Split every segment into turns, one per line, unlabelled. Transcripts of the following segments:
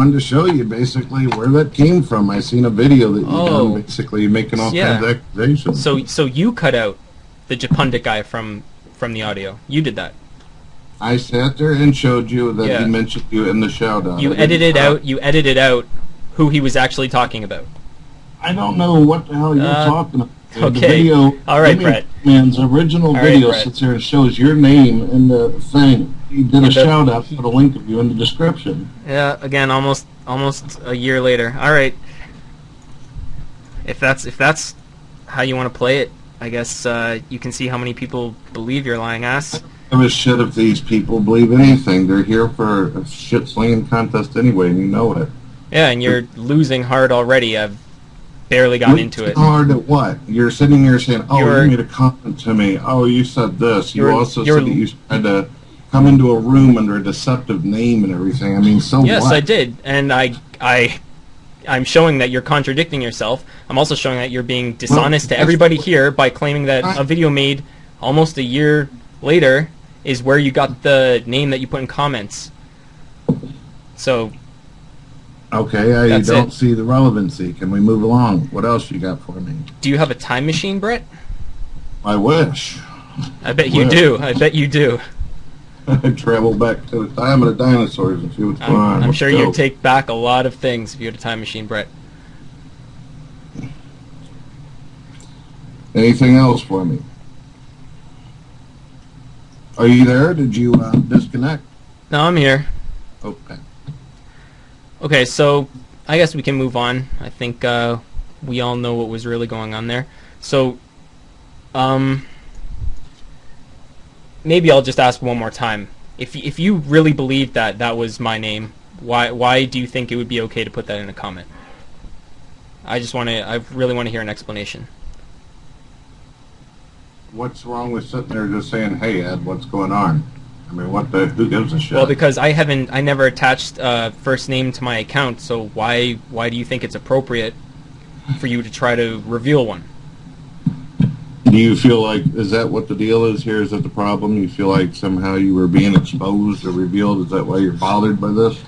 wanted to show you basically where that came from. I seen a video that you done basically making all kinds of accusations.
So you cut out the Japundit guy from the audio. You did that.
I sat there and showed you that he mentioned you in the shout-out.
You edited out. You edited out who he was actually talking about.
I don't know what the hell you're talking about.
Okay.
The video,
all right, Brett.
Man's original video sits there and shows your name in the thing. He did a shout-out, put a link of you in the description.
Yeah. Again, almost a year later. All right. If that's how you want to play it, I guess you can see how many people believe your lying ass.
I give a shit if these people believe anything. They're here for a shit-slinging contest anyway, and you know it.
Yeah, and you're losing hard already. I've barely gotten into it.
Hard at what? You're sitting here saying, "Oh, you made a comment to me. Oh, you said this." You also said that you tried to come into a room under a deceptive name and everything. I mean, so what?
Yes, I did, and I'm showing that you're contradicting yourself. I'm also showing that you're being dishonest to everybody here by claiming that a video made almost a year later is where you got the name that you put in comments. So,
okay, I don't see the relevancy. Can we move along? What else you got for me?
Do you have a time machine, Brett?
I wish.
I bet you do. I bet you do.
I'd travel back to the time of the dinosaurs and see what's going on.
I'm sure you'd take back a lot of things if you had a time machine, Brett.
Anything else for me? Are you there? Did you disconnect?
No, I'm here.
Okay.
Okay, so I guess we can move on. I think we all know what was really going on there. So, maybe I'll just ask one more time. If you really believe that that was my name, why do you think it would be okay to put that in a comment? I really want to hear an explanation.
What's wrong with sitting there just saying, "Hey, Ed, what's going on"? I mean, who gives a shit?
Well, because I never attached first name to my account, so why do you think it's appropriate for you to try to reveal one?
Do you feel like, is that what the deal is here? Is that the problem? You feel like somehow you were being exposed or revealed? Is that why you're bothered by this?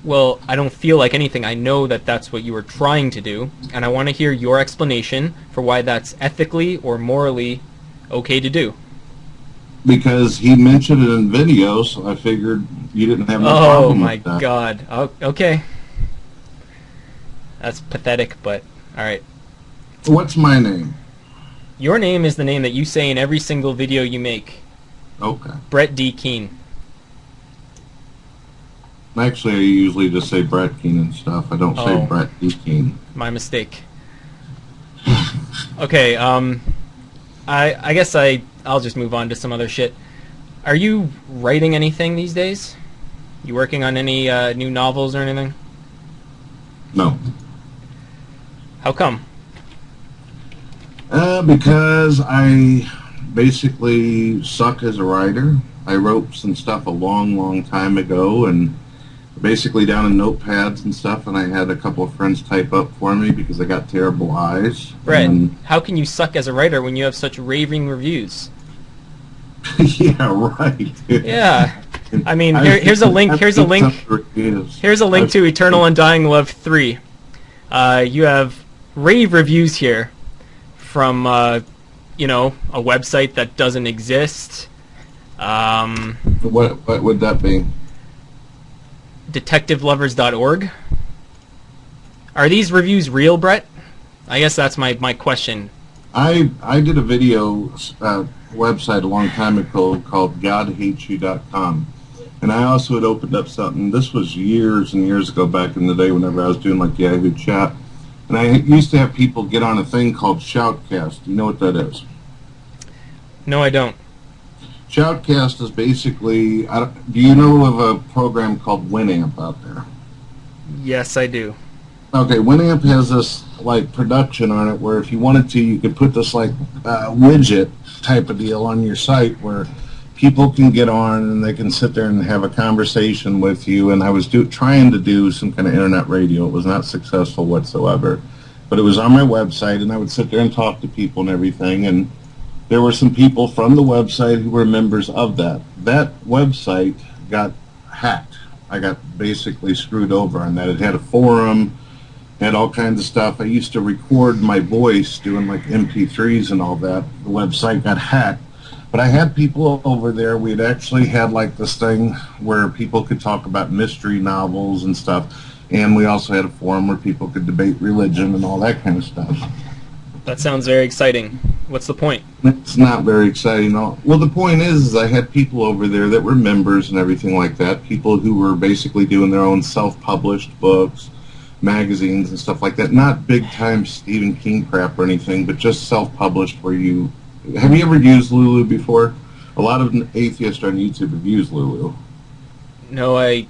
Well, I don't feel like anything. I know that that's what you were trying to do, and I want to hear your explanation for why that's ethically or morally okay to do.
Because he mentioned it in video, so I figured you didn't have no problem with that.
Oh my God. Oh, okay. That's pathetic, but alright.
What's my name?
Your name is the name that you say in every single video you make.
Okay.
Brett D. Keane.
Actually, I usually just say Brett Keane and stuff. I don't say Brett D. Keane.
My mistake. Okay, I guess I'll just move on to some other shit. Are you writing anything these days? You working on any new novels or anything?
No.
How come?
Because I basically suck as a writer. I wrote some stuff a long, long time ago, and basically down in notepads and stuff, and I had a couple of friends type up for me because I got terrible eyes.
Brett, how can you suck as a writer when you have such raving reviews?
Yeah, right.
Yeah. I mean, here's a link. Here's a link to Eternal Undying Love 3. You have rave reviews here from, a website that doesn't exist.
What would that be?
DetectiveLovers.org. Are these reviews real, Brett? I guess that's my question.
I did a video website a long time ago called GodHatesYou.com, and I also had opened up something. This was years and years ago, back in the day, whenever I was doing like Yahoo Chat, and I used to have people get on a thing called Shoutcast. Do you know what that is?
No, I don't.
Shoutcast is basically, do you know of a program called Winamp out there?
Yes, I do.
Okay, Winamp has this like production on it where if you wanted to, you could put this like widget type of deal on your site where people can get on and they can sit there and have a conversation with you. And I was trying to do some kind of internet radio. It was not successful whatsoever, but it was on my website, and I would sit there and talk to people and everything. And there were some people from the website who were members of that. That website got hacked I got basically screwed over on that. It had a forum, had all kinds of stuff. I used to record my voice doing like MP3s and all that. The website got hacked. But I had people over there. We had actually had like this thing where people could talk about mystery novels and stuff. And we also had a forum where people could debate religion and all that kind of stuff.
That sounds very exciting. What's the point?
It's not very exciting. No. Well, the point is I had people over there that were members and everything like that. People who were basically doing their own self-published books, magazines and stuff like that. Not big-time Stephen King crap or anything, but just self-published where you... Have you ever used Lulu before? A lot of atheists on YouTube have used Lulu.
No, I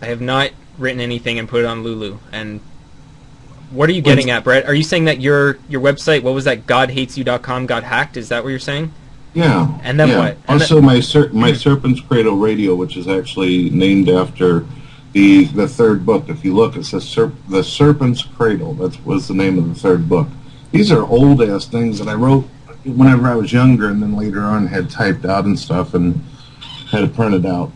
have not written anything and put it on Lulu. And what are you getting at, Brett? Are you saying that your website, what was that, godhatesyou.com, got hacked? Is that what you're saying?
Yeah.
And then what? And
also, my Serpent's Cradle Radio, which is actually named after the third book. If you look, it says The Serpent's Cradle. That was the name of the third book. These are old-ass things that I wrote whenever I was younger, and then later on had typed out and stuff and had it printed out.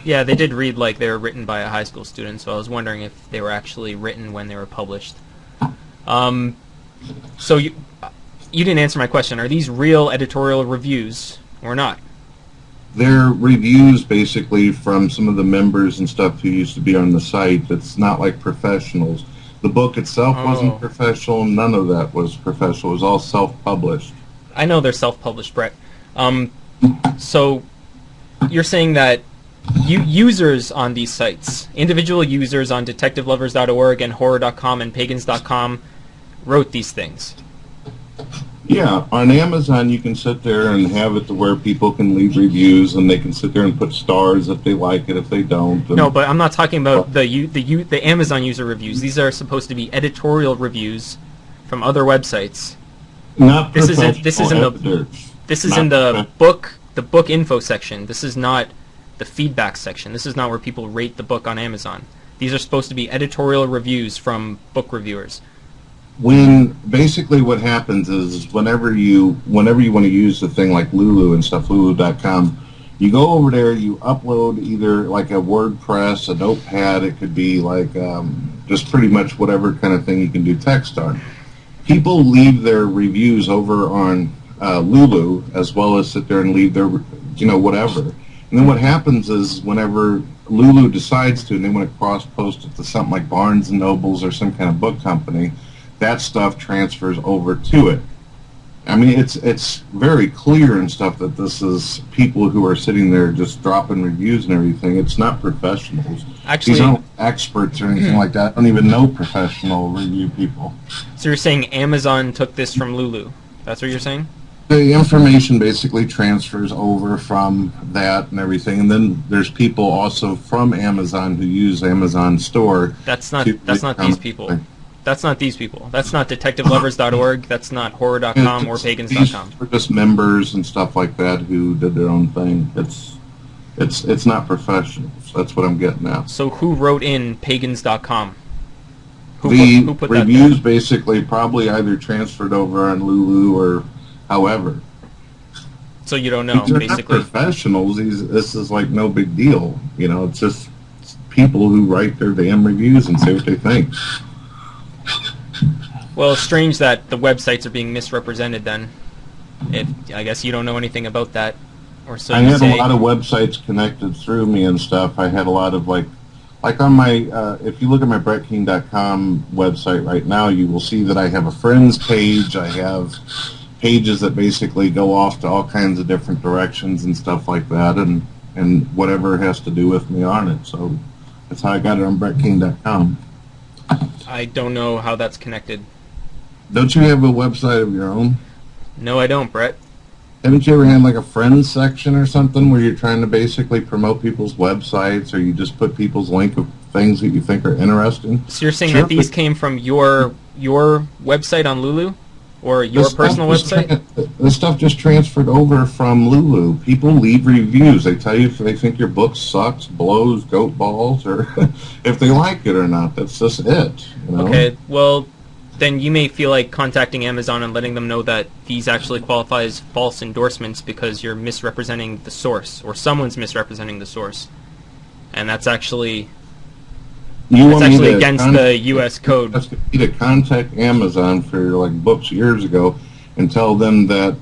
Yeah, they did read like they were written by a high school student, so I was wondering if they were actually written when they were published. So you didn't answer my question. Are these real editorial reviews or not?
They're reviews basically from some of the members and stuff who used to be on the site. It's not like professionals. The book itself wasn't professional. None of that was professional. It was all self-published.
I know they're self-published, Brett. So you're saying that users on these sites, individual users on detectivelovers.org and horror.com and pagans.com, wrote these things.
Yeah, on Amazon you can sit there and have it to where people can leave reviews and they can sit there and put stars if they like it, if they don't.
No, but I'm not talking about the Amazon user reviews. These are supposed to be editorial reviews from other websites.
Not
this is in the book info section. This is not the feedback section. This is not where people rate the book on Amazon. These are supposed to be editorial reviews from book reviewers.
When basically what happens is whenever you want to use the thing like Lulu and stuff, Lulu.com, you go over there, you upload either like a WordPress, a notepad, it could be like just pretty much whatever kind of thing you can do text on. People leave their reviews over on Lulu as well as sit there and leave their, whatever. And then what happens is whenever Lulu decides to and they want to cross-post it to something like Barnes & Nobles or some kind of book company, that stuff transfers over to it. I mean, it's very clear and stuff that this is people who are sitting there just dropping reviews and everything. It's not professionals.
Actually,
these aren't experts or anything like that. I don't even know professional review people.
So you're saying Amazon took this from Lulu? That's what you're saying?
The information basically transfers over from that and everything, and then there's people also from Amazon who use Amazon Store.
That's not these people. That's not these people. That's not detectivelovers.org. That's not horror.com or pagans.com.
We're just members and stuff like that who did their own thing. It's not professionals. That's what I'm getting at.
So who wrote in pagans.com?
Who put reviews that basically probably either transferred over on Lulu or however.
So you don't know,
they're
basically.
Not professionals. This is like no big deal. It's just people who write their damn reviews and say what they think.
Well, it's strange that the websites are being misrepresented then. I guess you don't know anything about that. Or so
I had a lot of websites connected through me and stuff. I had a lot of like on my, if you look at my BrettKeane.com website right now, you will see that I have a friends page. I have pages that basically go off to all kinds of different directions and stuff like that, and whatever has to do with me on it. So that's how I got it on BrettKeane.com.
I don't know how that's connected.
Don't you have a website of your own?
No, I don't, Brett.
Haven't you ever had like a friends section or something where you're trying to basically promote people's websites, or you just put people's link of things that you think are interesting?
So you're saying that these came from your website on Lulu? Or your personal website?
The stuff just transferred over from Lulu. People leave reviews. They tell you if they think your book sucks, blows, goat balls, or if they like it or not. That's just it.
Okay, well, then you may feel like contacting Amazon and letting them know that these actually qualify as false endorsements because you're misrepresenting the source, or someone's misrepresenting the source. and that's actually against the U.S. code.
That's me to contact Amazon for like books years ago and tell them that